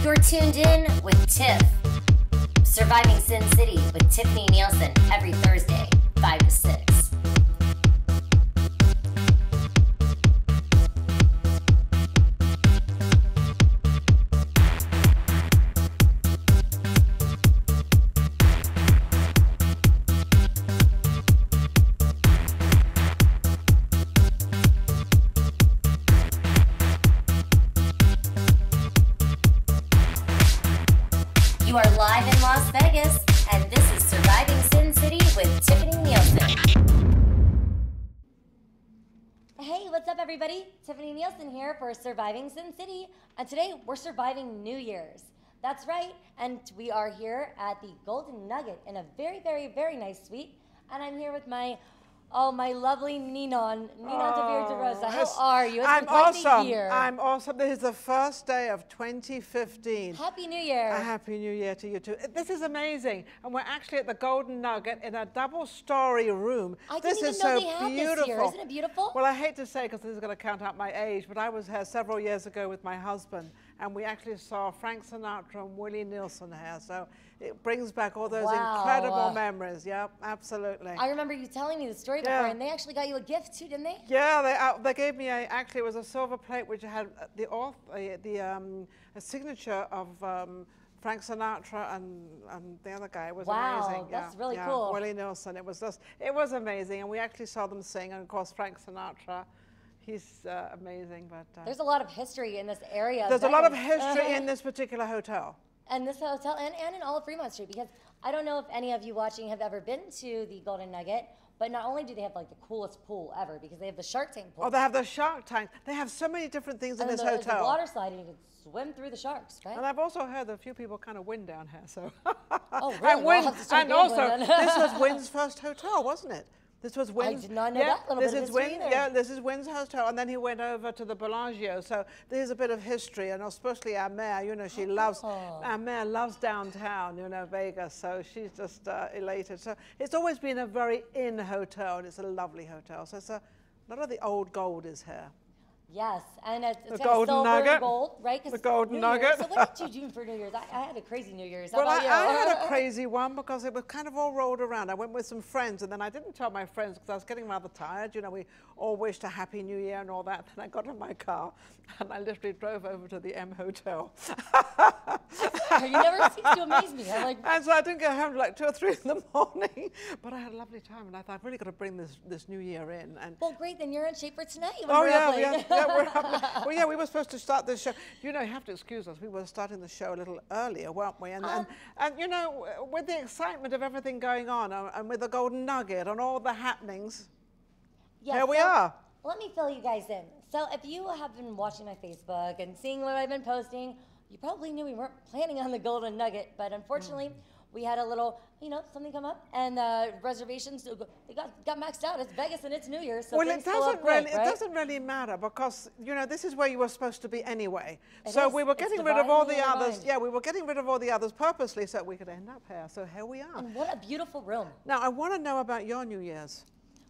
You're tuned in with Tiff. Surviving Sin City with Tiffani Neilson every Thursday, 5 to 6. You are live in Las Vegas, and this is Surviving Sin City with Tiffani Neilson. Hey, what's up, everybody? Tiffani Neilson here for Surviving Sin City, and today we're surviving New Year's. That's right, and we are here at the Golden Nugget in a very, very, very nice suite, and I'm here with my lovely Ninon Tavir de Rosa. How are you? I'm awesome. I'm awesome. This is the first day of 2015. Happy New Year. A Happy New Year to you too. This is amazing. And we're actually at the Golden Nugget in a double-story room. I didn't even know they had this here. Isn't it beautiful? Well, I hate to say, because this is going to count out my age, but I was here several years ago with my husband, and we actually saw Frank Sinatra and Willie Nelson here. So it brings back all those incredible memories. Yep, absolutely. I remember you telling me the story before, and they actually got you a gift too, didn't they? Yeah, they gave me actually it was a silver plate which had a signature of Frank Sinatra and the other guy. It was amazing. That's really cool. Willie Nelson. It was amazing, and we actually saw them sing. And of course, Frank Sinatra. He's amazing, but there's a lot of history in this area. There's a lot of history in this particular hotel. And this hotel, and in all of Fremont Street, because I don't know if any of you watching have ever been to the Golden Nugget, but not only do they have like the coolest pool ever, because they have the Shark Tank pool. Oh, they have the Shark Tank. They have so many different things in this hotel. There's a water slide, and you can swim through the sharks, right? And I've also heard that a few people kind of win down here, so. Oh, really? And also, this was Wynn's first hotel, wasn't it? This was Wynn's. I did not know that little bit of history either. Yeah, this is Wynn's hotel, and then he went over to the Bellagio. So there's a bit of history, and especially our mayor. You know, she loves our mayor loves downtown. You know, Vegas. So she's just elated. So it's always been a very in hotel, and it's a lovely hotel. So it's a lot of the old gold is here. Yes, and it's the Golden Nugget, gold, right? The Golden Nugget. So what did you do for New Year's? I had a crazy New Year's. Well, I had a crazy one because it was kind of all rolled around. I went with some friends, and then I didn't tell my friends because I was getting rather tired. You know, we all wished a Happy New Year and all that. Then I got in my car, and I literally drove over to the M Hotel. You never cease to amaze me. I'm like, and so I didn't get home till like 2 or 3 in the morning, but I had a lovely time, and I thought I've really got to bring this New Year in. And well, great. Then you're in shape for tonight. Oh yeah, we're up. Well, yeah, we were supposed to start this show. You know, you have to excuse us. We were starting the show a little earlier, weren't we? And you know, with the excitement of everything going on, and with the Golden Nugget and all the happenings, here we are. Let me fill you guys in. So if you have been watching my Facebook and seeing what I've been posting, you probably knew we weren't planning on the Golden Nugget, but unfortunately, we had a little, you know, something come up, and reservations they got maxed out. It's Vegas and it's New Year's, so well, it doesn't really matter because you know this is where you were supposed to be anyway. We were getting rid of all the others. Yeah, we were getting rid of all the others purposely so we could end up here. So here we are. And what a beautiful room. Now I want to know about your New Year's.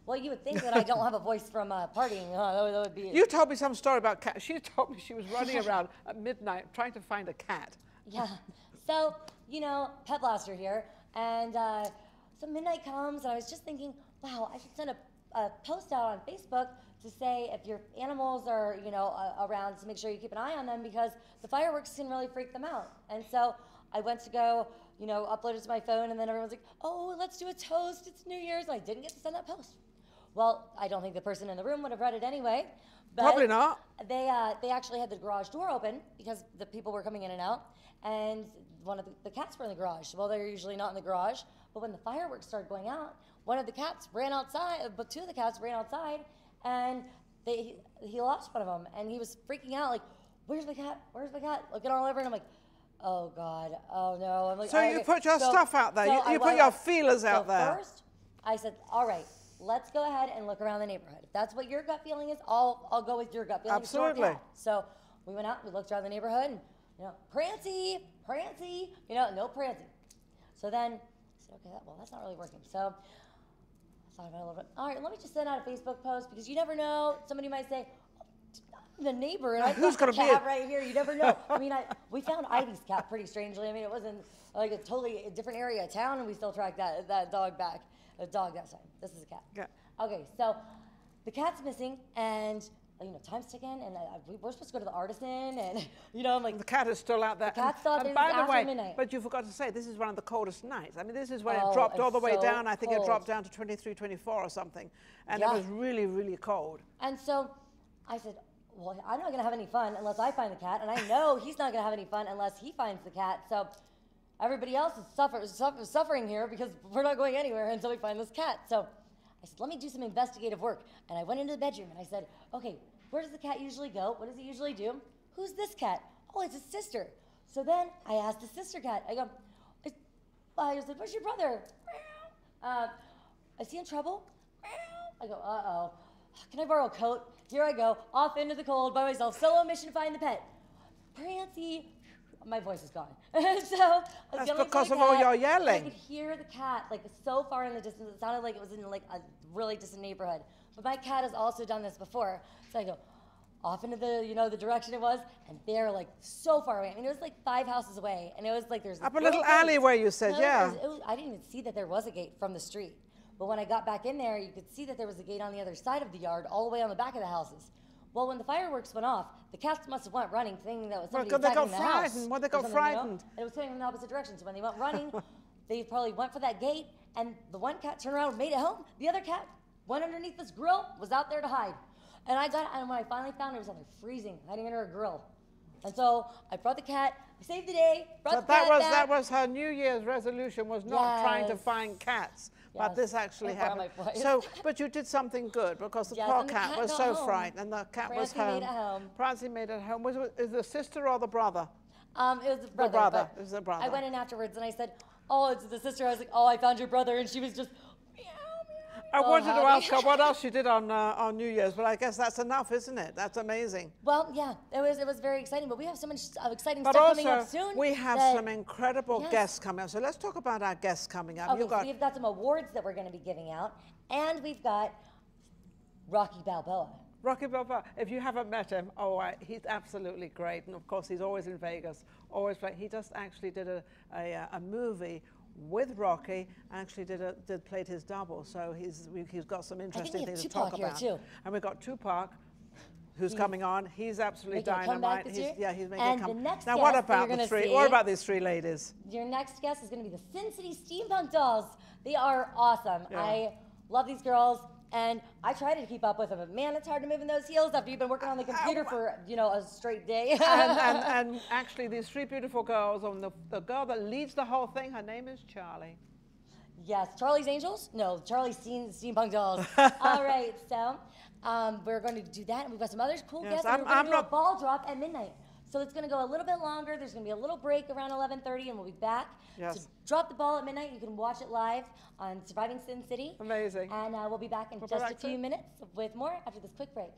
Well, you would think that I don't have a voice from partying. That would be. You told me some story about cats. She told me she was running around at midnight trying to find a cat. Yeah. So, you know, Pet Blaster here, and so midnight comes, and I was just thinking, wow, I should send a post out on Facebook to say if your animals are, you know, around, to make sure you keep an eye on them because the fireworks can really freak them out. And so I went to go, you know, upload it to my phone, and then everyone's like, oh, let's do a toast, it's New Year's. And I didn't get to send that post. Well, I don't think the person in the room would have read it anyway. But probably not. They actually had the garage door open because the people were coming in and out, and one of the cats were in the garage. Well, they're usually not in the garage, but when the fireworks started going out, one of the cats ran outside, but 2 of the cats ran outside, and he lost one of them, and he was freaking out, like, where's my cat? Where's my cat? Looking all over, and I'm like, oh God, oh no. I'm like, so you put your stuff out there. You put your feelers out there. First, I said, all right, let's go ahead and look around the neighborhood. If that's what your gut feeling is, I'll go with your gut feeling. Absolutely. So we went out, we looked around the neighborhood, and you know, Prancy, you know, no Prancy. So then I said, okay, well, that's not really working. So I thought about it a little bit. All right, let me just send out a Facebook post because you never know. Somebody might say, the neighbor, and I Who's got the gonna be cat right here. You never know. I mean, we found Ivy's cat pretty strangely. I mean, it wasn't like a totally different area of town, and we still tracked that dog back. A dog that time. This is a cat. Yeah. Okay, so the cat's missing, and time's ticking, and we're supposed to go to the Artisan, and I'm like, the cat is still out there. The cat's still out there by the after way, midnight. but you forgot to say this is one of the coldest nights. I mean, this is when it Oh, dropped all it's the way so down. I think it cold. dropped down to 23, 24 or something, and it Yeah. was really, really cold. And so I said, well, I'm not gonna have any fun unless I find the cat, and I know he's not gonna have any fun unless he finds the cat. So everybody else is suffering here because we're not going anywhere until we find this cat. So I said, let me do some investigative work. And I went into the bedroom and I said, okay, where does the cat usually go? What does it usually do? Who's this cat? Oh, it's his sister. So then I asked the sister cat, I said, where's your brother? Is he in trouble? I go, uh-oh. Can I borrow a coat? Here I go, off into the cold by myself, solo mission to find the pet. Prancy. My voice is gone. So I was That's yelling because for the of all cat, your and yelling. I could hear the cat like so far in the distance. It sounded like it was in like a really distant neighborhood. But my cat has also done this before. So I go off into the direction it was, and they're like so far away. I mean, it was like 5 houses away, and it was like there's Up a little alleyway, you said, yeah. I didn't even see that there was a gate from the street. But when I got back in there, you could see that there was a gate on the other side of the yard, all the way on the back of the houses. Well, when the fireworks went off, the cats must have went running, thinking that was somebody attacking the house. Well, they got frightened. And it was coming from the opposite direction. So when they went running, they probably went for that gate, and the one cat turned around and made it home. The other cat went underneath this grill, was out there to hide. And when I finally found it, it was something freezing, hiding under a grill. And so I brought the cat, I saved the day, brought the cat back. That was her New Year's resolution, was not trying to find cats. But this actually happened. But you did something good, because the poor cat was so frightened, and the cat was home. Made it home. Prancy made it home. Is the sister or the brother? It was the brother. The brother. It was the brother. I went in afterwards and I said, oh, it's the sister. I was like, oh, I found your brother, and she was just meow, meow. I wanted to ask her what else she did on New Year's, but I guess that's enough, isn't it? That's amazing. Well, yeah, it was very exciting, but we have so much exciting stuff coming up soon. But also, we have some incredible guests coming up. So let's talk about our guests coming up. Okay, so we've got some awards that we're going to be giving out, and we've got Rocky Balboa. Rocky Balboa, if you haven't met him, he's absolutely great. And of course, he's always in Vegas, always playing. He just actually did a movie with Rocky, actually played his double. So he's got some interesting things to talk about. Too. And we've got Tupac, who's coming on. He's absolutely making dynamite. He's making a comeback. The next now, guest what about the three? What about these three ladies? Your next guest is going to be the Sin City Steampunk Dolls. They are awesome. Yeah. I love these girls. And I try to keep up with them, but man, it's hard to move in those heels after you've been working on the computer for a straight day. and actually, these three beautiful girls, and the girl that leads the whole thing, her name is Charlie. Yes, Charlie's Angels? No, Charlie's Steampunk Dolls. All right, so we're going to do that, and we've got some other cool guests. And we're going to do a ball drop at midnight. So it's going to go a little bit longer. There's going to be a little break around 11:30, and we'll be back. Yes. So drop the ball at midnight. You can watch it live on Surviving Sin City. Amazing. And we'll be back in just a few minutes with more after this quick break.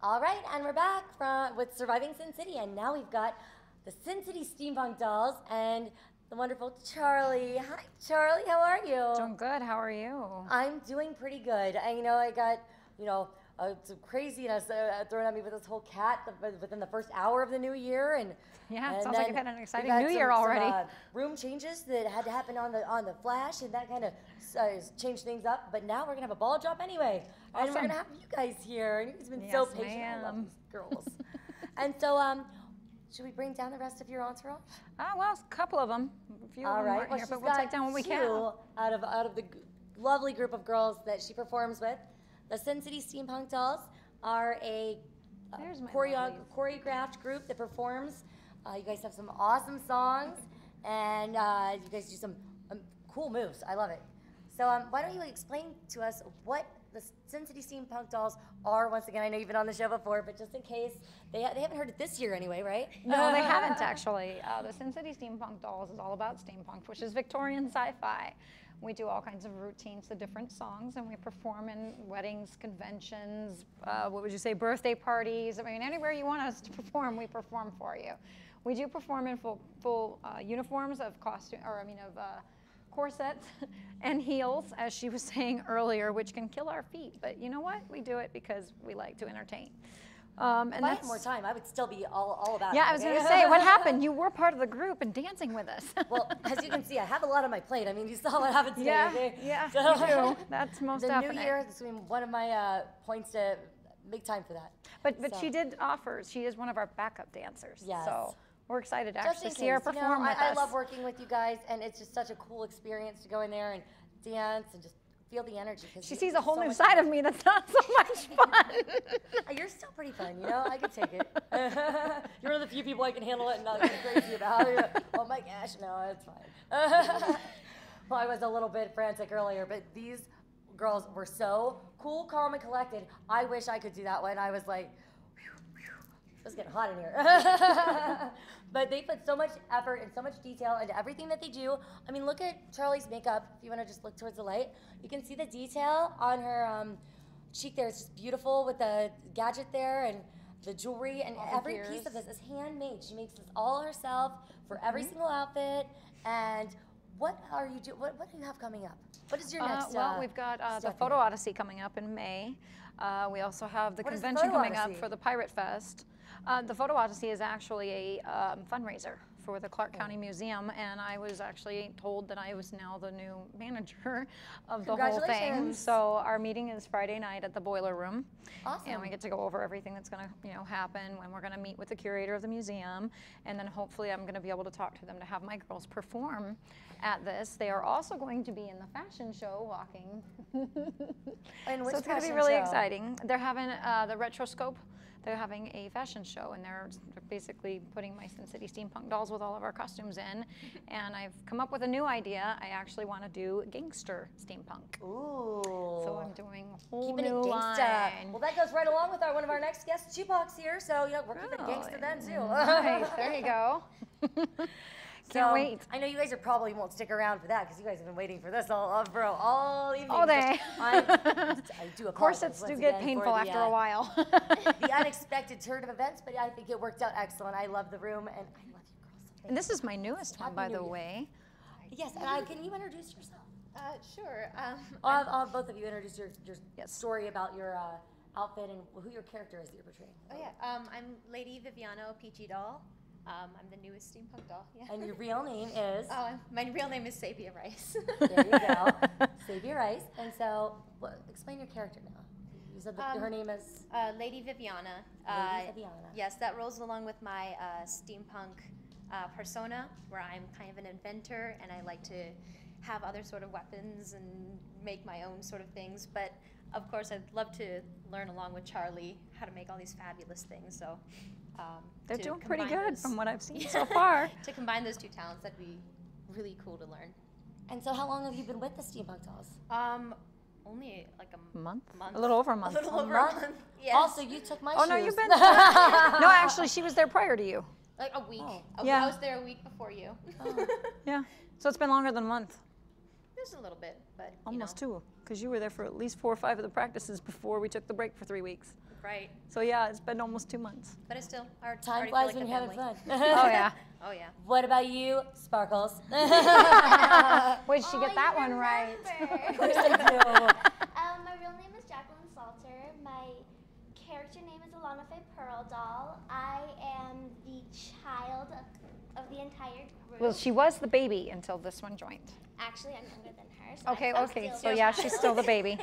All right, and we're back with Surviving Sin City, and now we've got the Sin City Steampunk Dolls and the wonderful Charlie. Hi, Charlie. How are you? Doing good. How are you? I'm doing pretty good. I got some craziness thrown at me with this whole cat within the first hour of the new year, and it sounds like you've had an exciting new year some already. Room changes that had to happen on the flash, and that kind of changed things up. But now we're gonna have a ball drop anyway, and we're gonna have you guys here. And you've been so patient. I love these girls. And so, should we bring down the rest of your entourage? Well, a couple of them. A few All of them right. aren't Well, here, but we'll take down what we can. Out of the lovely group of girls that she performs with. The Sin City Steampunk Dolls are a choreographed group that performs. You guys have some awesome songs, and you guys do some cool moves. I love it. So why don't you explain to us what the Sin City Steampunk Dolls are? Once again, I know you've been on the show before, but just in case, they haven't heard it this year anyway, right? No, they haven't actually. The Sin City Steampunk Dolls is all about steampunk, which is Victorian sci-fi. We do all kinds of routines to different songs, and we perform in weddings, conventions, what would you say, birthday parties. I mean, anywhere you want us to perform, we perform for you. We do perform in full uniforms of corsets and heels, as she was saying earlier, which can kill our feet. But you know what? We do it because we like to entertain. And if I had more time, I would still be all about it. Yeah, I was going to say, what happened? You were part of the group and dancing with us. Well, as you can see, I have a lot on my plate. I mean, you saw what happened today. Yeah, okay? yeah, So, you do. That's most the definite. new year, this is one of my points to make time for that. But So. she did offer, she is one of our backup dancers. Yes. So we're excited to Just actually in see her case, you know, perform with I us. love working with you guys, and it's just such a cool experience to go in there and dance and just feel the energy. She sees a whole new side of me that's not so much fun. You're still pretty fun, you know? I can take it. You're one of the few people I can handle it and not get crazy about it. Oh my gosh, no, it's fine. Well, I was a little bit frantic earlier, but these girls were so cool, calm, and collected. I wish I could do that one. I was like, it's getting hot in here. But they put so much effort and so much detail into everything that they do. I mean, look at Charlie's makeup. If you want to just look towards the light, you can see the detail on her cheek there. It's just beautiful with the gadget there and the jewelry, and every piece of this is handmade. She makes this all herself for every single outfit. And what are you doing? What do you have coming up? What is your next? Well, we've got the step Photo here? Odyssey coming up in May. We also have the What is the convention Photo coming up Odyssey? for the Pirate Fest. The Photo Odyssey is actually a fundraiser for the Clark County Museum, and I was actually told that I was now the new manager of the whole thing. Congratulations. So our meeting is Friday night at the Boiler Room. Awesome. And we get to go over everything that's going to, happen when we're going to meet with the curator of the museum, and then hopefully I'm going to be able to talk to them to have my girls perform at this. They are also going to be in the fashion show walking. And which So it's going to be fashion really show? exciting. They're having the Retroscope. They're having a fashion show, and they're basically putting my Sin City steampunk dolls with all of our costumes in. And I've come up with a new idea. I actually want to do gangster steampunk. Ooh. So I'm doing a whole Keeping new it gangsta. line. Well, that goes right along with one of our next guests, Tupac's here. So, we're keeping it gangsta then, too. Nice. There you go. Can't wait. I know you guys probably won't stick around for that because you guys have been waiting for this all evening. All day. I do apologize. Corsets do once get again painful for the, after a while. the unexpected turn of events, but I think it worked out excellent. I love the room, and I love you girls. So And this is my newest one, Happy by New the Year. way. Yes, and can you introduce yourself? Sure. I'll have both of you introduce your Yes. story about your outfit and who your character is that you're portraying. Oh yeah. I'm Lady Viviano Peachy Doll. I'm the newest steampunk doll. Yeah. And your real name is? My real name is Sabia Rice. There you go. Sabia Rice. And so, explain your character now. You said that her name is? Lady Viviana. Lady Viviana. Yes, that rolls along with my steampunk persona, where I'm kind of an inventor and I like to have other sort of weapons and make my own sort of things. But of course, I'd love to learn along with Charlie how to make all these fabulous things. So They're to doing pretty combine good those- from what I've seen so far. To combine those two talents, that'd be really cool to learn. And so, how long have you been with the Steampunk Dolls? Only like a Month? month. A little over a month. A little over month? a month. Yes. Also, you took my shoes. Oh, no, you've been. No, actually, she was there prior to you. Like a week. Oh. Yeah. I was there a week before you. Yeah. So it's been longer than a month. Just a little bit, but Almost two, because you were there for at least 4 or 5 of the practices before we took the break for 3 weeks. Right. So yeah, it's been almost 2 months. But it's still our Time already flies feel when like you're a having family. fun. Oh yeah. Oh yeah. What about you, Sparkles? Wait, did she get that one right? Of course I do. My real name is Jacqueline Salter. My character name is Alana Faye Pearl Doll. I am the child of the entire group. Well, she was the baby until this one joined. Actually, I'm younger than her. So Okay, I'm okay. still So the yeah, child. she's still the baby.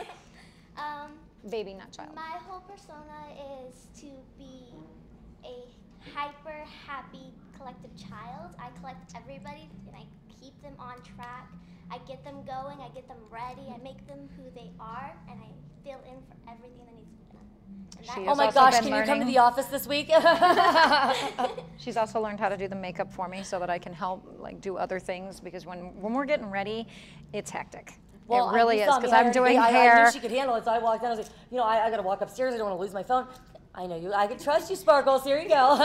Baby, not child. My whole persona is to be a hyper happy collective child. I collect everybody and I keep them on track. I get them going, I get them ready, I make them who they are, and I fill in for everything that needs to be done. And She Oh has my also gosh, been can you come to learning- the office this week? She's also learned how to do the makeup for me so that I can help do other things, because when we're getting ready, it's hectic. Well, it really you is, saw me because I'm here doing today. I hair. knew she could handle it, so I walked down. I was like, I got to walk upstairs. I don't want to lose my phone. I know you. I can trust you, Sparkles. Here you go.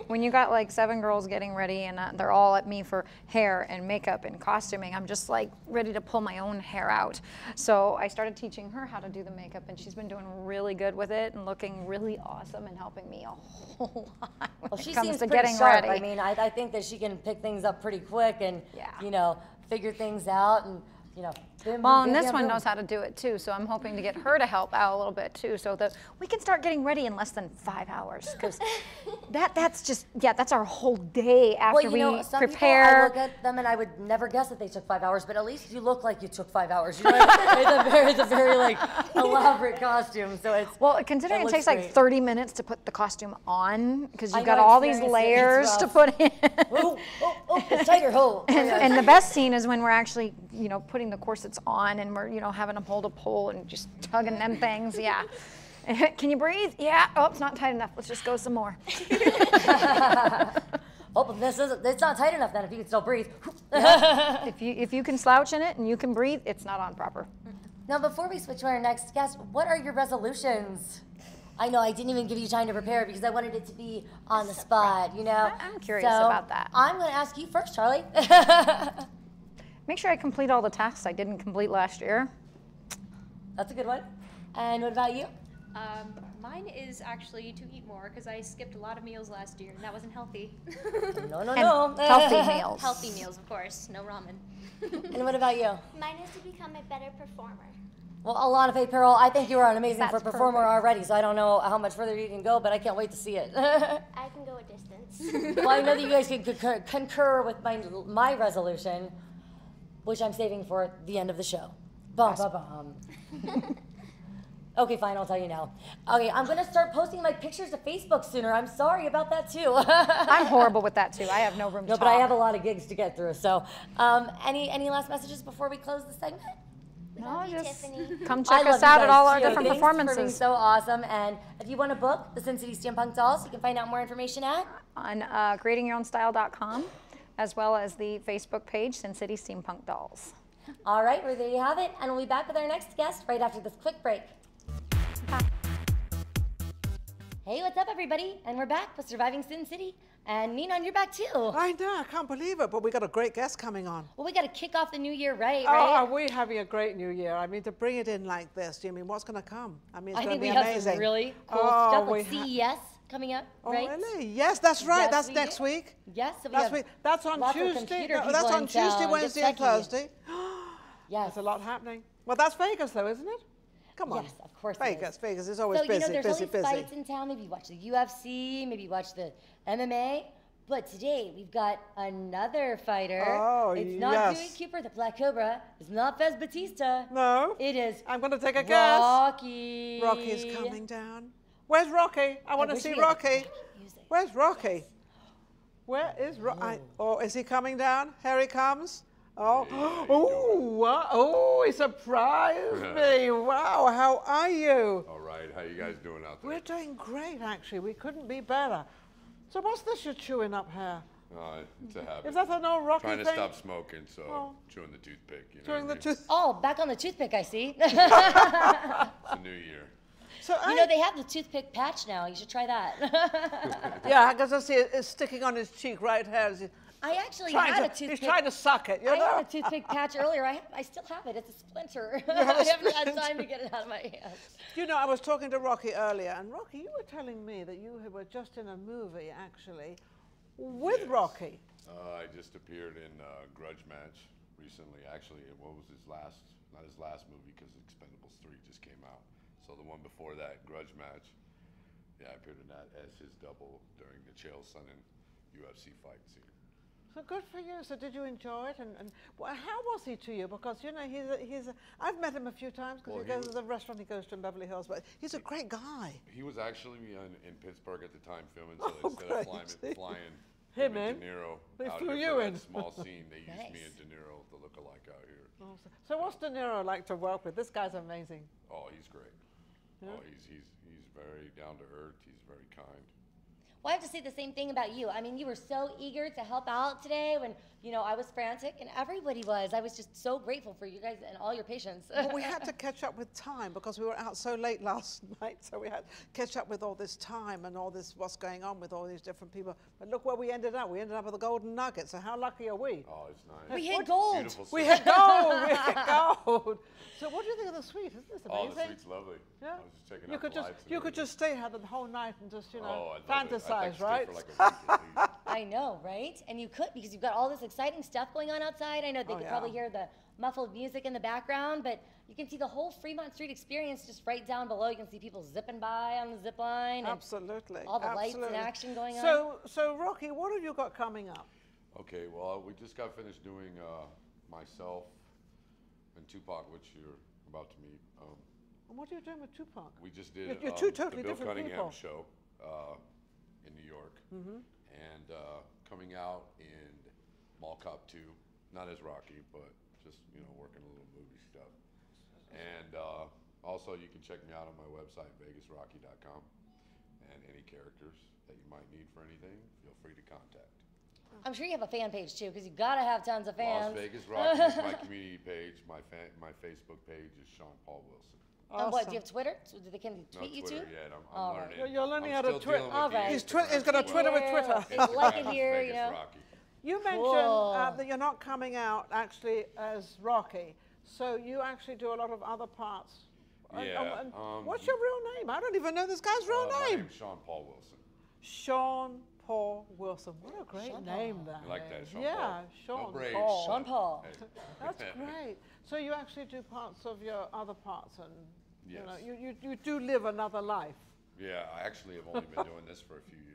When you got like 7 girls getting ready and they're all at me for hair and makeup and costuming, I'm just like ready to pull my own hair out. So I started teaching her how to do the makeup, and she's been doing really good with it and looking really awesome and helping me a whole lot when Well, it she comes seems to pretty getting sharp. ready. I mean, I think that she can pick things up pretty quick and, Yeah. you know, figure things out and, you know. Boom, Well, boom, and bam, this bam, one boom. knows how to do it too, so I'm hoping to get her to help out a little bit too, so that we can start getting ready in less than 5 hours. Because that's just, yeah, that's our whole day after Well, you we know, some prepare. people, I look at them and I would never guess that they took 5 hours, but at least you look like you took 5 hours. You know, it's a very like elaborate costume. So it's Well, considering it looks takes like great. 30 minutes to put the costume on, because I you've got know, all these experience it. It's layers to rough. put in. Oh, it's tighter. Oh, And the best scene is when we're actually, you know, putting the corsets on and we're, you know, having them hold a pole and just tugging them things. Yeah. Can you breathe? Yeah. Oh, it's not tight enough. Let's just go some more. Oh, but it's not tight enough then if you can still breathe. If you can slouch in it and you can breathe, it's not on proper. Now, before we switch to our next guest, what are your resolutions? I know I didn't even give you time to prepare because I wanted it to be on the spot, you know? I'm curious So, about that. I'm going to ask you first, Charlie. Make sure I complete all the tasks I didn't complete last year. That's a good one. And what about you? Mine is actually to eat more because I skipped a lot of meals last year and that wasn't healthy. No. And healthy meals. Healthy meals, of course. No ramen. And what about you? Mine is to become a better performer. Well, Alana Faye Pearl, I think you are an amazing That's performer perfect. already, so I don't know how much further you can go, but I can't wait to see it. I can go a distance. Well, I know that you guys can concur with my resolution, which I'm saving for the end of the show. Bum, bum, bum. Okay, fine, I'll tell you now. Okay, I'm gonna start posting my pictures to Facebook sooner. I'm sorry about that too. I'm horrible with that too. I have no room to No, talk. but I have a lot of gigs to get through. So, any last messages before we close the segment? No, Love you, just Tiffany. come I check love us you out at guys all our too. different Thanks for being performances. so awesome. And if you want to book the Sin City Steampunk Dolls, you can find out more information at. On creatingyourownstyle.com, as well as the Facebook page, Sin City Steampunk Dolls. All right, well, there you have it. And we'll be back with our next guest right after this quick break. Hey, what's up, everybody? And we're back with Surviving Sin City. And Ninon, you're back too. I know, I can't believe it, but we got a great guest coming on. Well, we got to kick off the new year right? Oh, right? are we having a great new year? I mean, to bring it in like this, you mean, what's going to come? I mean, it's I going think to we be have amazing. some really cool Oh, stuff we like CES coming up, Oh, right? really? Yes, that's right. Yes, that's we next do. week. Yes, so we That's have week. That's on lots of Tuesday. computer No, people that's in on Tuesday, town. Wednesday, Get and techie. Thursday. Yes. There's a lot happening. Well, that's Vegas, though, isn't it? Come on. Yes, of course it Vegas, is. Vegas is always So, busy, you know, there's busy, always busy. fights in town. Maybe you watch the UFC, maybe you watch the MMA. But today, we've got another fighter. Oh, it's not yes. Dewey Cooper, the Black Cobra. It's not Fez Batista. No. It is I'm going to take a guess. Rocky. Rocky's coming down. Where's Rocky? I want to wish see we had the Rocky. music. Where's Rocky? Where is Rocky? Oh, is he coming down? Here he comes. Oh, oh, wow. Oh, he surprised me. Wow, how are you? All right, how you guys doing out there? We're doing great, actually. We couldn't be better. So what's this you're chewing up here? It's a habit. Is that an old Rocky Trying to thing? stop smoking, so Oh. chewing the toothpick. You know Chewing the what I mean? tooth. Oh, back on the toothpick, I see. It's a new year. So You know, they have the toothpick patch now. You should try that. yeah, because I see it's sticking on his cheek right here. I actually Trying had to, a toothpick. he's trying to suck it, you I know? had a toothpick patch earlier. I still have it. It's a splinter. have a I haven't had splinter. time to get it out of my hands. You know, I was talking to Rocky earlier, and Rocky, you were telling me that you were just in a movie, actually, with Yes. Rocky. I just appeared in Grudge Match recently. Actually, what was his last, not his last movie, because Expendables 3 just came out. So the one before that, Grudge Match, yeah, I appeared in that as his double during the Chael Sonnen UFC fight scene. So good for you. So did you enjoy it? And well, how was he to you? Because, you know, I've met him a few times because Well, he he goes to was- the restaurant he goes to in Beverly Hills, but he's a great guy. He was actually in Pittsburgh at the time filming, so Oh, instead of great. flying Him and in, De Niro they out flew here you for in. that small scene, they used me Nice. and De Niro, the look-alike out here. So what's De Niro like to work with? This guy's amazing. Oh, he's great. Yeah. Oh, he's very down to earth. He's very kind. Well, I have to say the same thing about you. I mean, you were so eager to help out today when you know, I was frantic and everybody was. I was just so grateful for you guys and all your patience. But we had to catch up with time because we were out so late last night, so we had to catch up with all this time and all this, what's going on with all these different people. But look where we ended up. We ended up with the golden nugget, so how lucky are we? Oh, it's nice. We hit gold. Beautiful We stuff. hit gold, we hit gold. So what do you think of the suite? Isn't this Oh, amazing? the suite's lovely. Yeah. I was just checking You out could the just lights and you could everything. just stay here the whole night and just, you know, Oh, I'd love it. I'd fantasize, like to stay right? for like a week at least. I know, right? And you could, because you've got all this exciting stuff going on outside. I know they Oh, could yeah. probably hear the muffled music in the background, but you can see the whole Fremont Street experience just right down below. You can see people zipping by on the zip line. And Absolutely. all the lights in absolutely. action going on. So Rocky, what have you got coming up? Okay, well, we just got finished doing myself and Tupac, which you're about to meet. And what are you doing with Tupac? We just did You're two totally the Bill different Cunningham people. show in New York, and coming out in Mall Cop 2, not as Rocky, but just working a little movie stuff. And also, you can check me out on my website, vegasrocky.com, and any characters that you might need for anything, feel free to contact. I'm sure you have a fan page too, because you gotta have tons of fans. Las Vegas Rocky is my community page. My Facebook page is Sean Paul Wilson. And what, do you have Twitter? So can they tweet No you Twitter too? yet. I'm All learning. right. You're learning I'm how to still Twitter. dealing with All the right. He's Instagram gonna stuff. Twitter with Twitter. It's like it Instagram, here, Vegas you know. Rocky. You mentioned Cool. that you're not coming out actually as Rocky, so you actually do a lot of other parts. Yeah, What's your real name? I don't even know this guy's real My name. name's Sean Paul Wilson. Sean Paul Wilson. What a great Sean name Paul. that You like that, is. Sean Yeah, Paul? Sean No braids. Paul. Sean Paul. Hey. That's great. So you actually do parts of your other parts, and Yes. you do live another life. Yeah, I actually have only been doing this for a few years.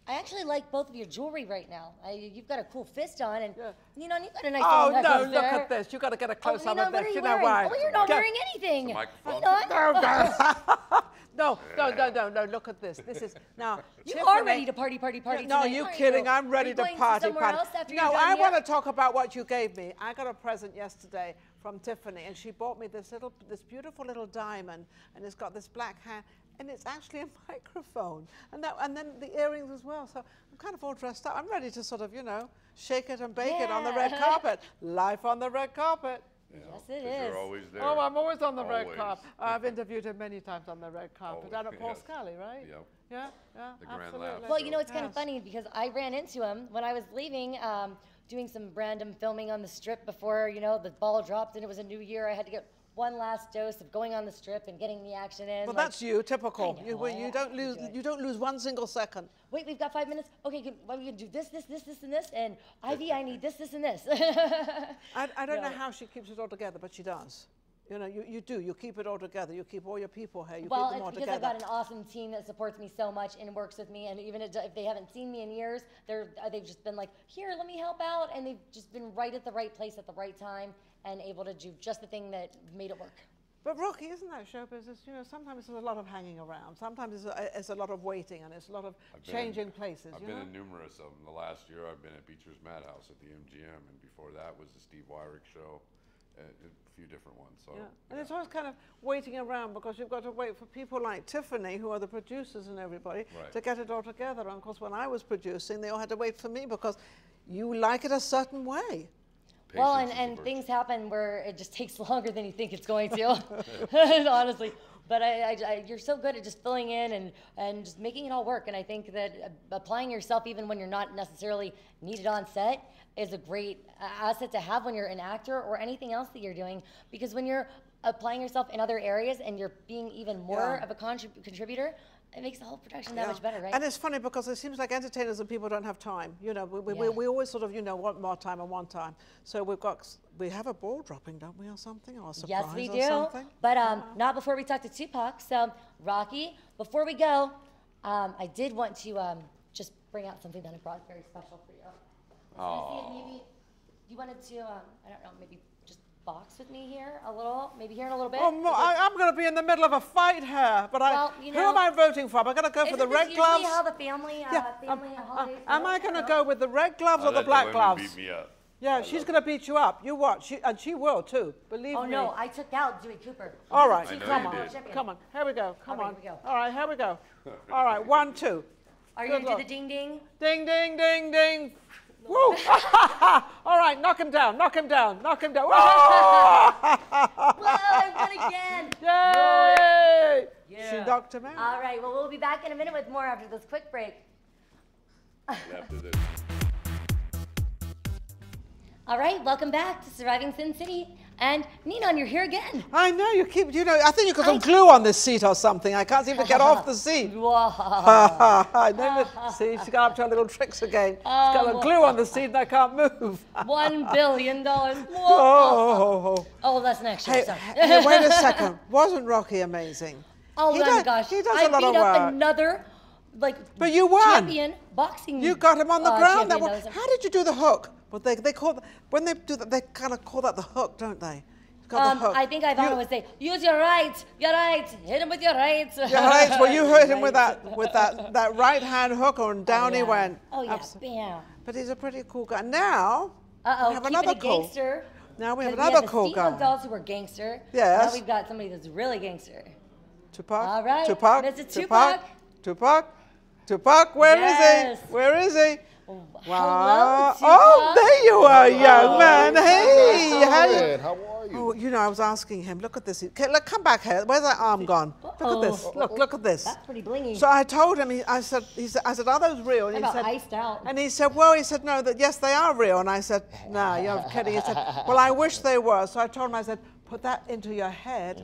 I actually like both of your jewelry right now. You've got a cool fist on, and Yeah. you've got a nice Oh little no! necklace Look there. at this. You got to get a Oh, close up Nina, of what are this. you You know wearing? why? Oh, you're not Get- wearing anything. It's a microphone. No, no. Look at this. This is now. You Tiffani, are ready to party No, tonight, you aren't kidding? you? I'm ready Are you to going party. somewhere party. else after No, you're done I here? want to talk about what you gave me. I got a present yesterday from Tiffany, and she bought me this beautiful little diamond, and it's got this black hand, and it's actually a microphone, and then the earrings as well. So I'm kind of all dressed up. I'm ready to sort of shake it and bake it on the red Yeah. carpet. Life on the red carpet. You know, Yes, it 'cause is. You're always there. Oh, I'm always on the red Always. carpet. I've interviewed him many times on the red carpet. Always, Down at Paul yes. Scally, right? Yep. Yeah, The Grand absolutely. Laugh. Well, it's kind of Yes. funny because I ran into him when I was leaving, doing some random filming on the strip before, the ball dropped and it was a new year. I had to get one last dose of going on the strip and getting the action in. Well, like, that's you, typical. I You know, don't I lose. do it. You don't lose one single second. wait, we've got 5 minutes. Okay, we can do this, and this. And Ivy, I need this, and this. I don't know No. how she keeps it all together, but she does. You do. You keep it all together. You keep all your people here. You Well, keep them all it's because I've together. got an awesome team that supports me so much and works with me. And even if they haven't seen me in years, they've just been like, here, let me help out. And they've just been right at the right place at the right time and able to do just the thing that made it work. But Rocky, isn't that show business? Sometimes there's a lot of hanging around. Sometimes it's a lot of waiting, and it's a lot of changing places. I've been in numerous of them. The last year I've been at Beecher's Madhouse at the MGM, and before that was the Steve Wyrick show, and a few different ones. So, Yeah. And it's always kind of waiting around because you've got to wait for people like Tiffany, who are the producers and everybody, Right. to get it all together. And of course, when I was producing, they all had to wait for me because you like it a certain way. Well, Patience is a and virtue. things happen where it just takes longer than you think it's going to, honestly. But you're so good at just filling in and just making it all work. And I think that applying yourself even when you're not necessarily needed on set is a great asset to have when you're an actor or anything else that you're doing. Because when you're applying yourself in other areas and you're being even more Yeah. of a contributor, it makes the whole production that much better, right? And it's funny because it seems like entertainers and people don't have time. We always sort of, want more time and want time. So we have a ball dropping, don't we, or something? Or a surprise Yes, we or do. something? But not before we talk to Tupac. So, Rocky, before we go, I did want to just bring out something that I brought very special for you. I was gonna see if maybe you wanted to, I don't know, maybe just box with me here a little, maybe here in a little bit. Oh, I'm going to be in the middle of a fight here, but Well, who you am know- I voting for? Am I going to go for the Isn't this red usually gloves? how the family, family holidays Am go? I going to No? go with the red gloves I or the let black women gloves? beat me up. Yeah, she's going to beat you up. You watch, and she will too. Believe Oh me. no, I took out Dewey Cooper. All right, I know come you on, did. Champion. come on. Here we go. Come All on. right, here we go. All right, here we go. All right, 1, 2. Are you Good gonna do luck. the ding ding? Ding, ding, ding, ding. Woo! All right, knock him down, knock him down, knock him down. Whoa! Whoa, I won again. Yay! Yeah. She knocked him out. All right, well, we'll be back in a minute with more after this quick break. After this. All right, welcome back to Surviving Sin City. And Ninon, you're here again. I know, you keep, I think you've got some glue on this seat or something. I can't seem to get off the seat. See, she got up to her little tricks again. She's got a glue on the seat and I can't move. $1 billion. Oh, oh, that's next year. hey, Sorry. hey, wait a second. Wasn't Rocky amazing? Oh my gosh. He does I a lot beat of up work. another, But you won. champion boxing. You got him on the ground. champion. How did you do the hook? Well, they call that, when they do that, they kind of call that the hook, don't they? Got the hook. I think Ivana would say, use your right, hit him with your right. Your right. Well, you hurt him with that right hand hook, and down he went. Oh yeah, bam. But he's a pretty cool guy. Now Uh-oh, we have keep another it a gangster. Now we have 'Cause another cool the guy. Steampunk dolls who were gangster. Yes. Now we've got somebody that's really gangster. Tupac. All right, Tupac. Mr. Tupac. Tupac. Tupac. Where is he? Where is he? Hello, Tupac. Oh, there you are, young man. Hey, how are you? Oh, I was asking him. Look at this. Okay, look, come back here. Where's that arm gone? Look at this. Look at this. That's pretty blingy. So I told him. I said, are those real? And How about iced out? And he said, well, no, that yes, they are real. And I said, no, you're kidding. He said, well, I wish they were. So I told him, I said, put that into your head,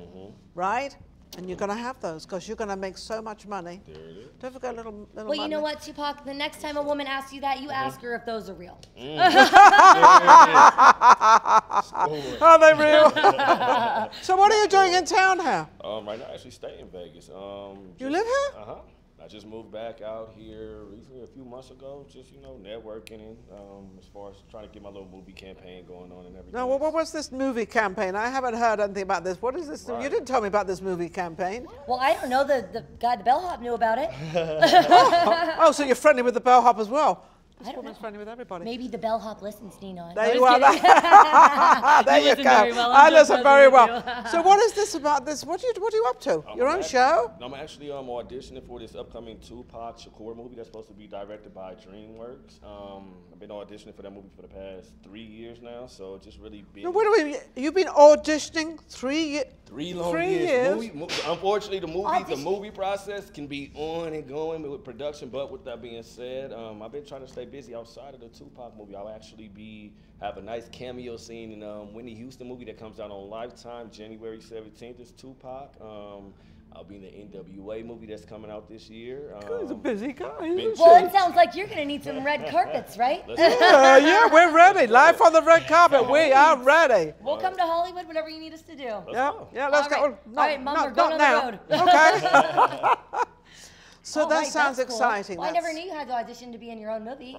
right? And you're going to have those because you're going to make so much money. There it is. Don't forget a little Well, money. you know what, Tupac? The next time a woman asks you that, you ask her if those are real. Are they real? So what are you doing in town here? Right now, I actually stay in Vegas. You live here? Uh-huh. I just moved back out here recently, a few months ago, just, networking and as far as trying to get my little movie campaign going on and everything. No, well, what was this movie campaign? I haven't heard anything about this. What is this? Right. You didn't tell me about this movie campaign. Well, I don't know. The guy, the bellhop, knew about it. Oh, so you're friendly with the bellhop as well? This I don't woman's know. friendly with everybody. Maybe the bellhop listens, Nina. There No, you are. just kidding. There You you listen go. very well. I I'm just listen very messing well. with you. So what is this about this? What are you up to? Your own show? I'm actually auditioning for this upcoming Tupac Shakur movie that's supposed to be directed by DreamWorks. I've been auditioning for that movie for the past 3 years now, so just really been. No, wait a minute. You've been auditioning 3 years? 3 long 3 years. years. Unfortunately, the movie process can be on and going with production. But with that being said, I've been trying to stay busy outside of the Tupac movie. I'll actually have a nice cameo scene in Whitney Houston movie that comes out on Lifetime, January 17th. It's Tupac. I'll be in the NWA movie that's coming out this year. He's a busy guy. Well, it sounds like you're going to need some red carpets, right? Yeah, we're ready. Live on the red carpet. We are ready. We'll come to Hollywood whenever you need us to do. Yeah, let's go. All right. No, All right, Mom, no, we're going not on now. the road. Okay. So All that right, sounds that's cool. exciting. Well, I never knew you had to audition to be in your own movie.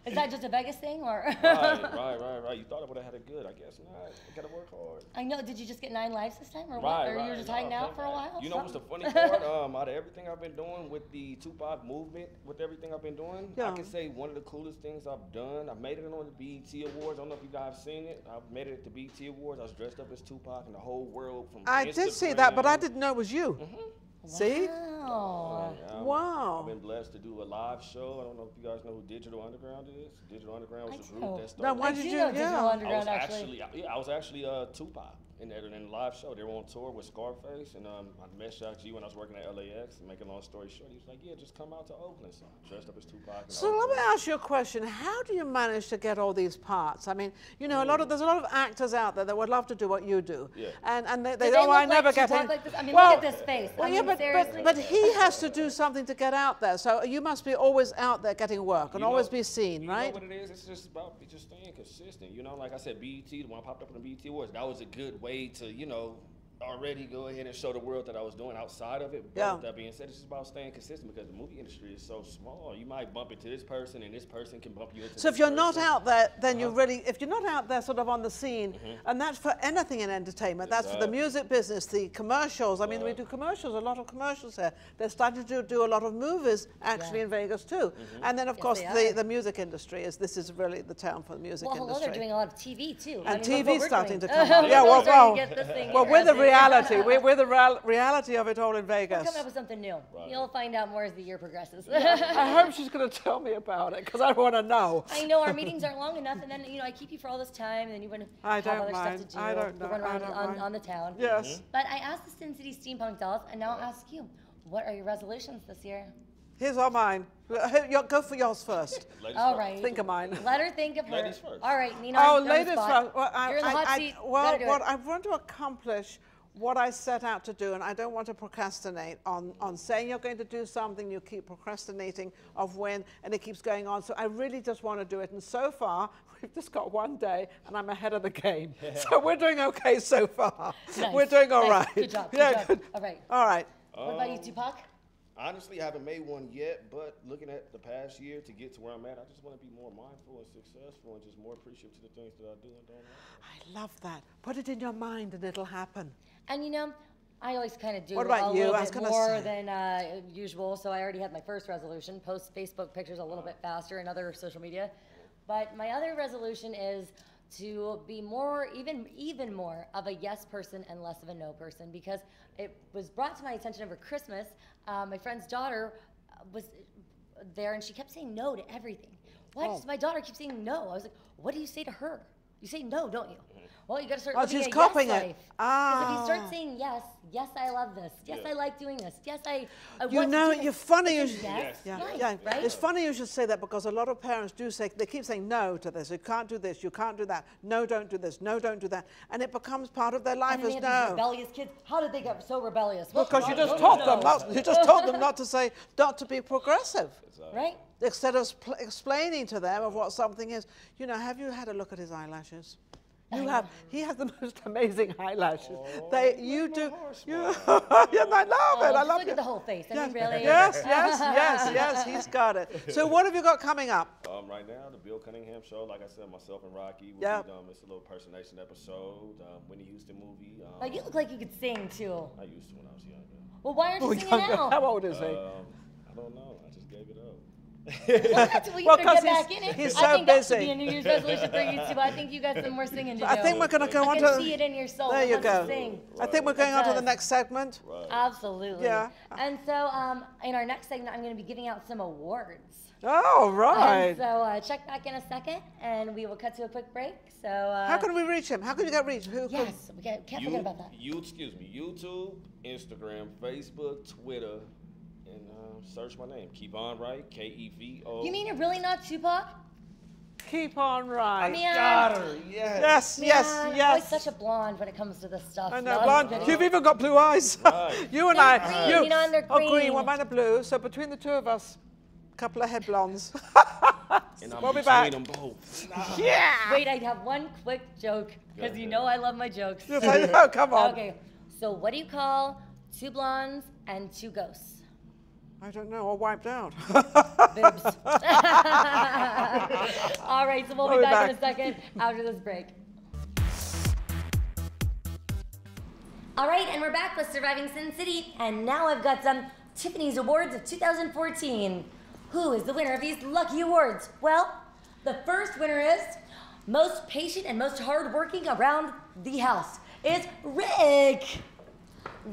Is that just a Vegas thing, or? Right. You thought I would have had it good. I guess not. I gotta work hard. I know. Did you just get 9 lives this time, or what? Or you were just hiding out for a while? You know what's the funny part? Out of everything I've been doing with the Tupac movement, with everything I've been doing, I can say one of the coolest things I've done. I made it on the BET Awards. I don't know if you guys have seen it. I made it at the BET Awards. I was dressed up as Tupac, and the whole world from I did see that, but I didn't know it was you. See? Wow. Wow. I've been blessed to do a live show. I don't know if you guys know who Digital Underground is. Digital Underground was a I group do. that started. Now, why I did do you? know Digital Underground, I was actually Tupac in the live show. They were on tour with Scarface, and I met Shock G when I was working at LAX. And make a long story short, he was like, "Yeah, just come out to Oakland." So I dressed up as Tupac. So let me ask you a question. How do you manage to get all these parts? I mean, there's a lot of actors out there that would love to do what you do. Yeah. And they Do don't, I look never like get Tupac in. like this? I mean, Well, look at this face. Well, I yeah, mean, seriously. but he has to do something to get out there. So you must be always out there getting work and always be seen, right? You know what it is? It's just about just staying consistent. Like I said, BET, when I popped up on the BET Awards, that was a good way to, already go ahead and show the world that I was doing outside of it. But with that being said, it's just about staying consistent because the movie industry is so small. You might bump into this person and this person can bump you into So if this you're not person. out there, then if you're not out there sort of on the scene, and that's for anything in entertainment, that's for the music business, the commercials. I mean, we do commercials, a lot of commercials here. They're starting to do a lot of movies actually in Vegas too. And then of course the music industry this is really the town for the music Well, hello, industry. they're doing a lot of TV too. And I mean, look what TV's we're starting doing. to come up. Yeah, We're well, starting to get this thing well, we're the interesting. reality. We're the reality of it all in We're Vegas. coming up with something new. You'll find out more as the year progresses. I hope she's going to tell me about it because I want to know. I know our meetings aren't long enough, and then I keep you for all this time, and then you want to have other stuff to do. I don't know. Run around on the town. Yes. But I asked the Sin City Steampunk Dolls, and now I'll ask you, what are your resolutions this year? Here's all mine. Go for yours first. All right. Think of mine. Let her think of her. Ladies first. All right, Nina. Oh, you're on the ladies spot. first. Well, You're in the hot seat. Well, Gotta do it. I want to accomplish what I set out to do, and I don't want to procrastinate on saying you're going to do something, you keep procrastinating of when, and it keeps going on. So I really just want to do it. And so far, we've just got one day, and I'm ahead of the game. So we're doing okay so far. Nice. We're doing all Nice. right. Good job. Yeah, Good job. good. All right. All right. What about you, Tupac? Honestly, I haven't made one yet, but looking at the past year to get to where I'm at, I just want to be more mindful and successful and just more appreciative to the things that I do and don't have. I love that. Put it in your mind, and it'll happen. And I always kind of do What about a you? little I was bit gonna more say. than usual. So I already had my first resolution, post Facebook pictures a little bit faster and other social media. But my other resolution is to be more, even more of a yes person and less of a no person, because it was brought to my attention over Christmas. My friend's daughter was there, and she kept saying no to everything. Why does my daughter keep saying no? I was like, what do you say to her? You say no, don't you? Well, you got to start living she's a copying yes it. life. Because if you start saying yes, yes, I love this. Yes, I like doing this. Yes, I want to do this. You're funny. It's a yes, life, right? It's funny you should say that because a lot of parents do say, they keep saying no to this. You can't do this. You can't do that. No, don't do this. No, don't do that. And it becomes part of their life And then as they have these no. rebellious kids. How did they get so rebellious? Well, Because you just no, taught no, them no. not. You just taught them not to be progressive. Right? Instead of explaining to them of what something is. Have you had a look at his eyelashes? You have. He has the most amazing eyelashes. You do. Yeah, I love it. I Just love look it. at the whole face. I mean, really. Yes. He's got it. So what have you got coming up? Right now, the Bill Cunningham show, like I said, myself and Rocky, it's a little impersonation episode, Whitney Houston movie. Like, you look like you could sing too. I used to when I was younger. Well, why aren't you singing now? How old is he? I don't know. I just gave it up. Well, you Well, better 'cause get back in it. he's I so think that should busy. be a New Year's resolution for you too. I think you got some more singing to do. I think we're going to go I on can to. see it in your soul. There It you wants to go. sing. I think we're going It on to the does. next segment. Absolutely. Yeah. And so in our next segment, I'm going to be giving out some awards. Oh, right. And so check back in a second, and we will cut to a quick break. So How can we reach him? How can you get reached? Who can? yes, we can't forget about that. YouTube, Instagram, Facebook, Twitter, and search my name. Keep on right. KEVO. You mean you're really not Tupac? Keep on right. Man. Got her. Yes. Yes. I'm always such a blonde when it comes to this stuff. I know, No, blonde. I'm You've even got blue eyes. Right. You and They're I. green, and they're green. green. Well, mine are blue. So between the two of us, a couple of head blondes. And I'm We'll be between back. them both. Yeah. Wait, I have one quick joke because you know I love my jokes. Yes, I know. Come on. Okay, so what do you call two blondes and two ghosts? I don't know. All wiped out. Boobs. All right, so we'll be back in a second after this break. All right, and we're back with Surviving Sin City, and now I've got some Tiffany's Awards of 2014. Who is the winner of these lucky awards? Well, the first winner is most patient and most hardworking around the house is Rick.